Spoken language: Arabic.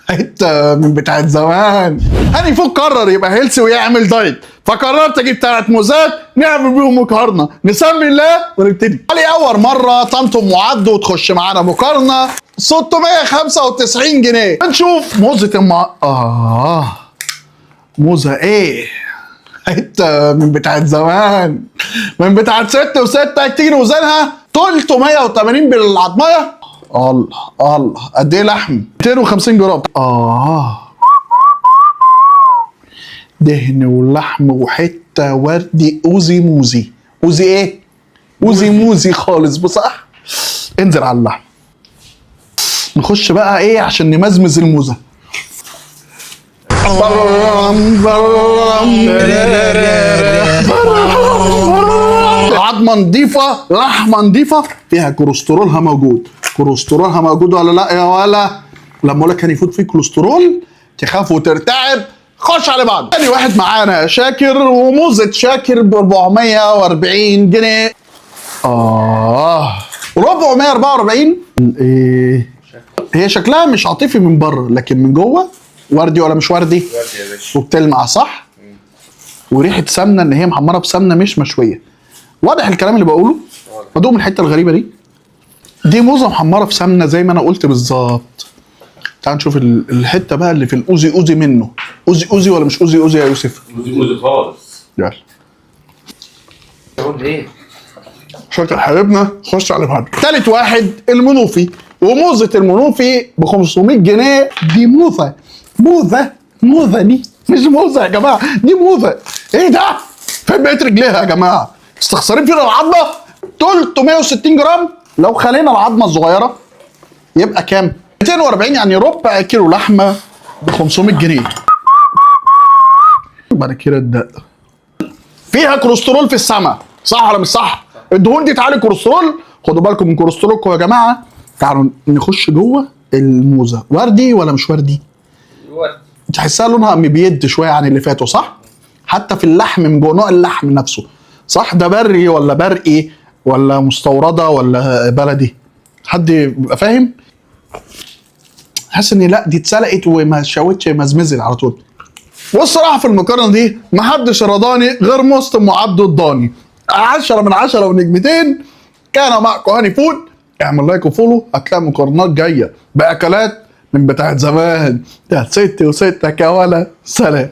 حته من بتاعت زمان. هاني فوق قرر يبقى هيلثي ويعمل دايت، فقررت اجيب 3 موزات نعمل بيهم مقارنه، نسمي الله ونبتدي. علي اول مره طنطم وعد وتخش معانا مقارنه 695 جنيه. هنشوف موزه موزه ايه؟ حته من بتاعت زمان، من بتاعت 6 و6 تيجي نوزنها 380 بالعضميه. الله الله، قد ايه لحم؟ 250 جرام. دهن ولحم وحته وردي اوزي موزي. اوزي ايه؟ اوزي موزي خالص بصح. انزل على اللحم. نخش بقى ايه عشان نمزمز الموزه. عظمه نضيفه، لحمه نضيفه، فيها كوليسترولها موجود. كوليسترولها موجود ولا لا يا ولا؟ لما اقول لك هنفوت فيه كوليسترول تخاف وترتعب. خش على بعض. تاني واحد معانا شاكر، وموزة شاكر ب 440 جنيه. 444. ايه؟ هي شكلها مش عاطفي من بره، لكن من جوه وردي ولا مش وردي؟ وردي يا باشا. وبتلمع صح؟ وريحه سمنه، ان هي محمره بسمنه مش مشويه. واضح الكلام اللي بقوله؟ بدوق من الحته الغريبه دي. دي موزه محمره بسمنه زي ما انا قلت بالظبط. تعال نشوف الحته بقى اللي في الاوزي اوزي منه. اوزي اوزي ولا مش اوزي اوزي يا يوسف؟ موزي خالص. يلا. تقول ايه؟ شكر حبيبنا. خش على بعض. تالت واحد المنوفي، وموزه المنوفي ب 500 جنيه. دي موزه موزه دي مش موزه يا جماعه، دي موزه. ايه ده؟ فين بقيت رجليها يا جماعه؟ مستخسرين فينا العظمه. 360 جرام. لو خلينا العظمه الصغيره يبقى كام؟ 240، يعني ربع كيلو لحمه ب 500 جنيه. بعد كده الدقه فيها كوليسترول في السماء، صح ولا مش صح؟ الدهون دي تعالي كوليسترول. خدوا بالكم من كوليسترولكم يا جماعه. تعالوا نخش جوه الموزه. وردي ولا مش وردي؟ وردي. تحسها لونها مبيض شويه عن اللي فاتوا صح؟ حتى في اللحم من جوه، نوع اللحم نفسه صح؟ ده بري ولا برقي ولا مستورده ولا بلدي؟ حد يبقى فاهم؟ حاسس ان لا دي اتسلقت وما شوتش، مزمزل على طول. والصراحه في المقارنه دي محدش رضاني غير مسلم وعبده الضاني. 10 من 10 ونجمتين. كان معكم هاني فود. اعمل لايك وفولو، هتلاقي مقارنات جايه باكلات من بتاعت زمان. يا ست وستك يا ولا. سلام.